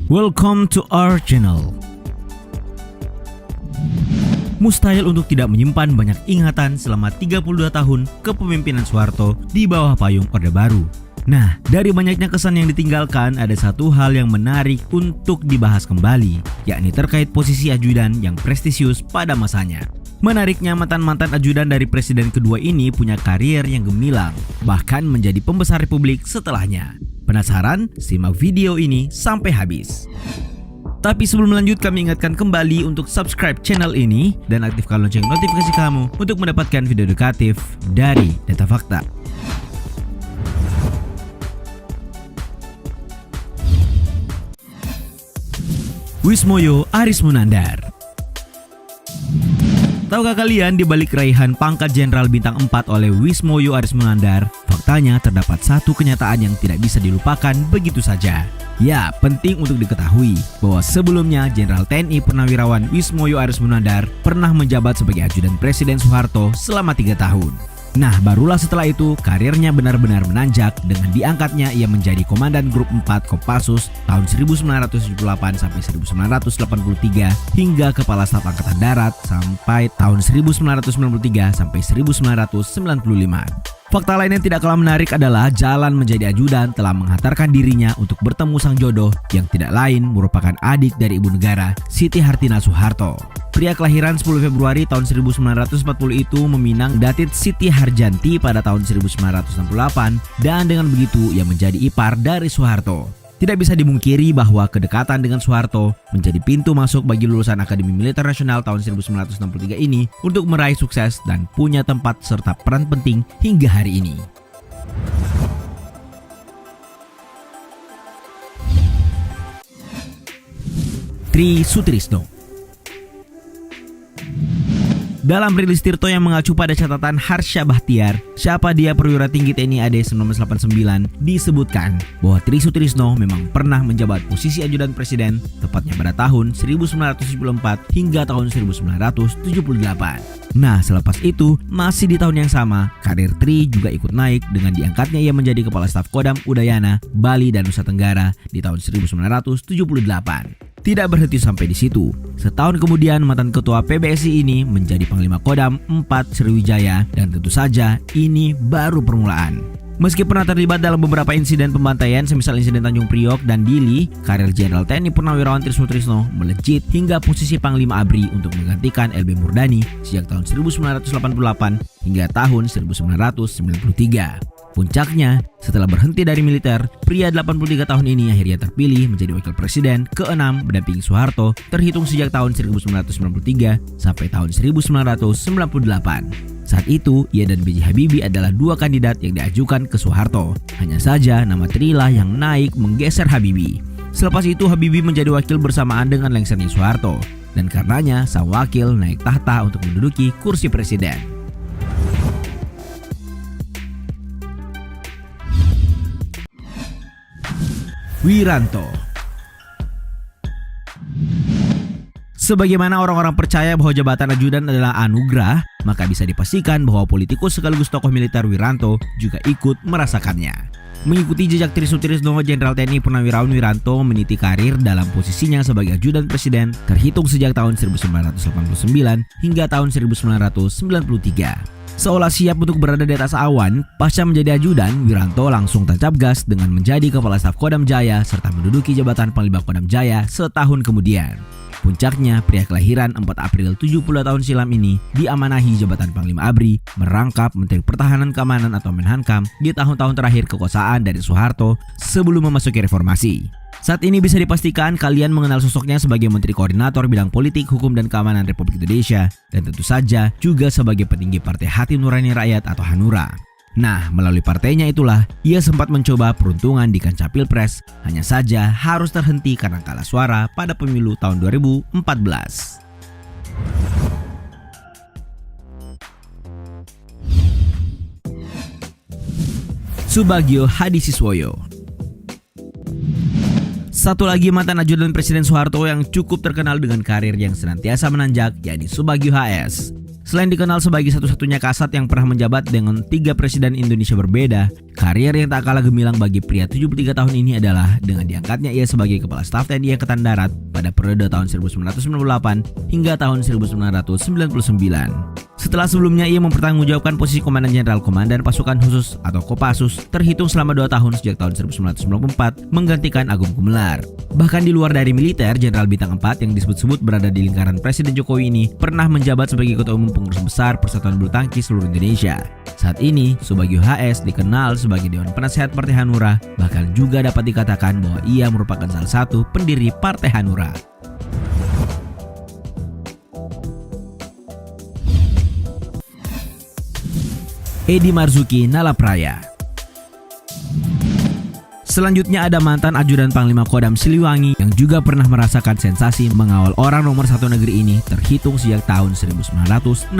Welcome to our channel. Mustahil untuk tidak menyimpan banyak ingatan selama 32 tahun kepemimpinan Soeharto di bawah payung Orde Baru. Nah, dari banyaknya kesan yang ditinggalkan, ada satu hal yang menarik untuk dibahas kembali, yakni terkait posisi ajudan yang prestisius pada masanya. Menariknya, mantan-mantan ajudan dari presiden kedua ini punya karier yang gemilang, bahkan menjadi pembesar republik setelahnya. Penasaran? Simak video ini sampai habis. Tapi sebelum lanjut, kami ingatkan kembali untuk subscribe channel ini dan aktifkan lonceng notifikasi kamu untuk mendapatkan video edukatif dari Data Fakta. Wismoyo Arismunandar. Tahukah kalian, di balik raihan pangkat Jenderal Bintang 4 oleh Wismoyo Arismunandar, faktanya terdapat satu kenyataan yang tidak bisa dilupakan begitu saja. Ya, penting untuk diketahui bahwa sebelumnya Jenderal TNI Purnawirawan Wismoyo Arismunandar pernah menjabat sebagai ajudan Presiden Soeharto selama 3 tahun. Nah, barulah setelah itu karirnya benar-benar menanjak dengan diangkatnya ia menjadi Komandan Grup 4 Kopassus tahun 1978 sampai 1983 hingga Kepala Staf Angkatan Darat sampai tahun 1993 sampai 1995. Fakta lain yang tidak kalah menarik adalah jalan menjadi ajudan telah menghantarkan dirinya untuk bertemu sang jodoh yang tidak lain merupakan adik dari ibu negara, Siti Hartina Soeharto. Pria kelahiran 10 Februari tahun 1940 itu meminang Datit Siti Harjanti pada tahun 1968 dan dengan begitu ia menjadi ipar dari Soeharto. Tidak bisa dimungkiri bahwa kedekatan dengan Soeharto menjadi pintu masuk bagi lulusan Akademi Militer Nasional tahun 1963 ini untuk meraih sukses dan punya tempat serta peran penting hingga hari ini. Tri Sutrisno. Dalam rilis Tirto yang mengacu pada catatan Harsha Bahtiar, Siapa Dia Perwira Tinggi TNI AD 1989, disebutkan bahwa Tri Sutrisno memang pernah menjabat posisi ajudan presiden tepatnya pada tahun 1974 hingga tahun 1978. Nah, selepas itu, masih di tahun yang sama, karir Tri juga ikut naik dengan diangkatnya ia menjadi Kepala Staf Kodam Udayana, Bali dan Nusa Tenggara di tahun 1978. Tidak berhenti sampai di situ. Setahun kemudian, mantan ketua PBSI ini menjadi Panglima Kodam 4 Sriwijaya dan tentu saja ini baru permulaan. Meski pernah terlibat dalam beberapa insiden pembantaian semisal insiden Tanjung Priok dan Dili, karir Jenderal TNI Purnawirawan Tri Sutrisno melejit hingga posisi Panglima ABRI untuk menggantikan LB Murdani sejak tahun 1988 hingga tahun 1993. Puncaknya, setelah berhenti dari militer, pria 83 tahun ini akhirnya terpilih menjadi wakil presiden ke-6 mendampingi Soeharto terhitung sejak tahun 1993 sampai tahun 1998. Saat itu, ia dan B.J. Habibie adalah dua kandidat yang diajukan ke Soeharto. Hanya saja nama Tri lah yang naik menggeser Habibie. Selepas itu, Habibie menjadi wakil bersamaan dengan lengsernya Soeharto. Dan karenanya, sang wakil naik tahta untuk menduduki kursi presiden. Wiranto. Sebagaimana orang-orang percaya bahwa jabatan ajudan adalah anugerah, maka bisa dipastikan bahwa politikus sekaligus tokoh militer Wiranto juga ikut merasakannya. Mengikuti jejak Tri Sutrisno, Jenderal TNI Purnawirawan Wiranto meniti karir dalam posisinya sebagai ajudan presiden terhitung sejak tahun 1989 hingga tahun 1993. Seolah siap untuk berada di atas awan, pasca menjadi ajudan, Wiranto langsung tancap gas dengan menjadi Kepala Staf Kodam Jaya serta menduduki jabatan Panglima Kodam Jaya setahun kemudian. Puncaknya, pria kelahiran 4 April 70 tahun silam ini diamanahi jabatan Panglima ABRI merangkap Menteri Pertahanan Keamanan atau Menhankam di tahun-tahun terakhir kekuasaan dari Soeharto sebelum memasuki reformasi. Saat ini bisa dipastikan kalian mengenal sosoknya sebagai Menteri Koordinator Bidang Politik, Hukum, dan Keamanan Republik Indonesia dan tentu saja juga sebagai petinggi Partai Hati Nurani Rakyat atau Hanura. Nah, melalui partainya itulah ia sempat mencoba peruntungan di kancah Pilpres, hanya saja harus terhenti karena kalah suara pada pemilu tahun 2014. Subagio Hadisiswoyo. Satu lagi mantan ajudan Presiden Soeharto yang cukup terkenal dengan karir yang senantiasa menanjak, yakni Subagio HS. Selain dikenal sebagai satu-satunya kasat yang pernah menjabat dengan 3 presiden Indonesia berbeda, karier yang tak kalah gemilang bagi pria 73 tahun ini adalah dengan diangkatnya ia sebagai Kepala Staf TNI Angkatan Darat pada periode tahun 1998 hingga tahun 1999. Setelah sebelumnya ia mempertanggungjawabkan posisi Komandan Jenderal Komandan Pasukan Khusus atau Kopassus terhitung selama 2 tahun sejak tahun 1994 menggantikan Agung Gumelar. Bahkan di luar dari militer, Jenderal Bintang 4 yang disebut-sebut berada di lingkaran Presiden Jokowi ini pernah menjabat sebagai Ketua Umum Pengurus Besar Persatuan Bulu Tangkis seluruh Indonesia. Saat ini, Subagio HS dikenal sebagai Dewan Penasehat Partai Hanura, bahkan juga dapat dikatakan bahwa ia merupakan salah satu pendiri Partai Hanura. Edi Marzuki Nalapraya. Selanjutnya ada mantan ajudan Panglima Kodam Siliwangi yang juga pernah merasakan sensasi mengawal orang nomor 1 negeri ini terhitung sejak tahun 1967.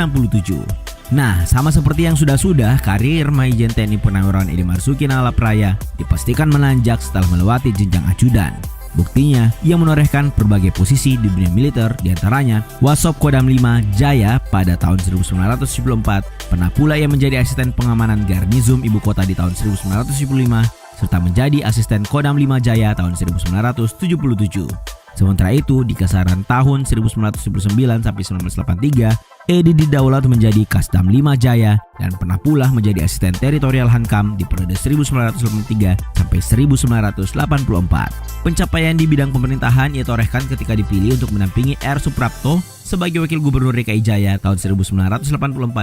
Nah, sama seperti yang sudah-sudah, karir Maijen TNI Purnawirawan Edi Marzuki Nalapraya dipastikan menanjak setelah melewati jenjang ajudan. Buktinya, ia menorehkan berbagai posisi di dunia militer, diantaranya Wasop Kodam 5 Jaya pada tahun 1974, pernah pula ia menjadi asisten pengamanan Garnizum Ibu Kota di tahun 1975, serta menjadi asisten Kodam 5 Jaya tahun 1977. Sementara itu, di kisaran tahun 1979 sampai 1983, Edi didaulat menjadi Kasdam 5 Jaya dan pernah pula menjadi asisten teritorial Hankam di periode 1983 sampai 1984. Pencapaian di bidang pemerintahan ia torehkan ketika dipilih untuk mendampingi R. Suprapto sebagai Wakil Gubernur DKI Jaya tahun 1984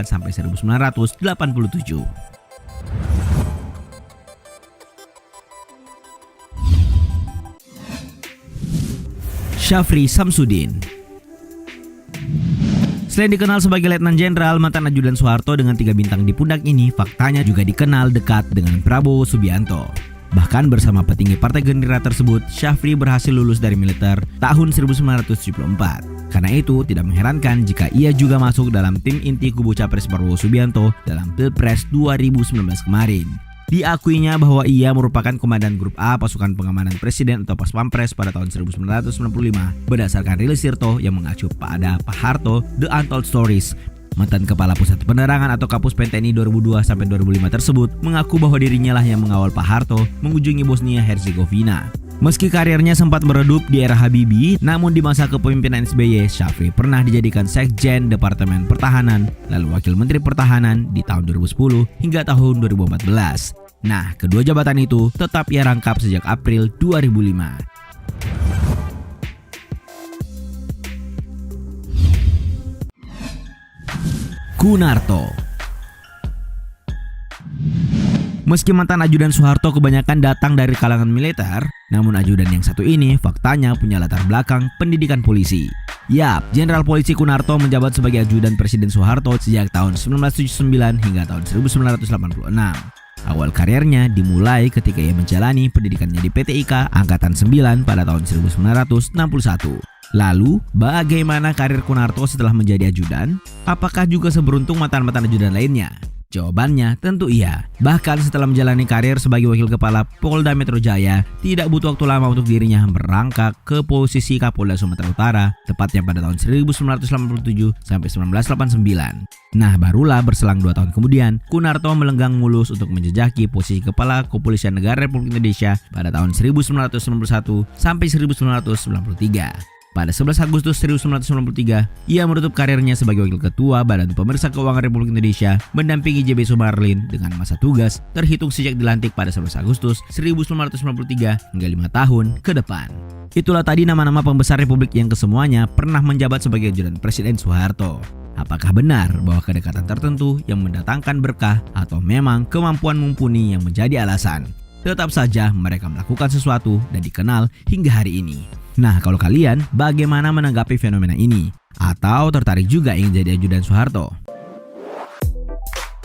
sampai 1987. Syafri Samsudin. Selain dikenal sebagai Letnan Jenderal, mantan ajudan Soeharto dengan 3 bintang di pundak ini faktanya juga dikenal dekat dengan Prabowo Subianto. Bahkan bersama petinggi Partai Gerindra tersebut, Syafri berhasil lulus dari militer tahun 1974. Karena itu tidak mengherankan jika ia juga masuk dalam tim inti kubu Capres Prabowo Subianto dalam Pilpres 2019 kemarin. Diakuinya bahwa ia merupakan Komandan Grup A Pasukan Pengamanan Presiden atau Paspampres pada tahun 1995 berdasarkan rilis Tirto yang mengacu pada Pak Harto The Untold Stories. Mantan Kepala Pusat Penerangan atau Kapus PNI 2002 sampai 2005 tersebut mengaku bahwa dirinya lah yang mengawal Pak Harto mengunjungi Bosnia Herzegovina. Meski karirnya sempat meredup di era Habibie, namun di masa kepemimpinan SBY, Syafri pernah dijadikan Sekjen Departemen Pertahanan, lalu Wakil Menteri Pertahanan di tahun 2010 hingga tahun 2014. Nah, kedua jabatan itu tetap ia rangkap sejak April 2005. Kunarto. Meski mantan ajudan Soeharto kebanyakan datang dari kalangan militer, namun ajudan yang satu ini faktanya punya latar belakang pendidikan polisi. Yap, Jenderal Polisi Kunarto menjabat sebagai ajudan Presiden Soeharto sejak tahun 1979 hingga tahun 1986. Awal karirnya dimulai ketika ia menjalani pendidikannya di PT IKA Angkatan 9 pada tahun 1961. Lalu, bagaimana karir Kunarto setelah menjadi ajudan? Apakah juga seberuntung mantan-mantan ajudan lainnya? Jawabannya tentu iya. Bahkan setelah menjalani karir sebagai Wakil Kepala Polda Metro Jaya, tidak butuh waktu lama untuk dirinya merangkak ke posisi Kapolda Sumatera Utara, tepatnya pada tahun 1987 sampai 1989. Nah, barulah berselang 2 tahun kemudian, Kunarto melenggang mulus untuk menjejaki posisi Kepala Kepolisian Negara Republik Indonesia pada tahun 1991 sampai 1993. Pada 11 Agustus 1993, ia menutup karirnya sebagai Wakil Ketua Badan Pemeriksa Keuangan Republik Indonesia mendampingi JB Sumarlin dengan masa tugas terhitung sejak dilantik pada 11 Agustus 1993 hingga 5 tahun ke depan. Itulah tadi nama-nama pembesar Republik yang kesemuanya pernah menjabat sebagai ajudan Presiden Soeharto. Apakah benar bahwa kedekatan tertentu yang mendatangkan berkah atau memang kemampuan mumpuni yang menjadi alasan? Tetap saja mereka melakukan sesuatu dan dikenal hingga hari ini. Nah, kalau kalian bagaimana menanggapi fenomena ini? Atau tertarik juga ingin jadi ajudan Soeharto?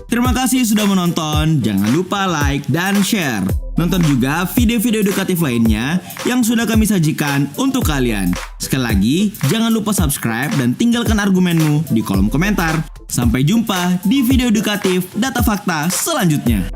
Terima kasih sudah menonton, jangan lupa like dan share. Nonton juga video-video edukatif lainnya yang sudah kami sajikan untuk kalian. Sekali lagi, jangan lupa subscribe dan tinggalkan argumenmu di kolom komentar. Sampai jumpa di video edukatif Data Fakta selanjutnya.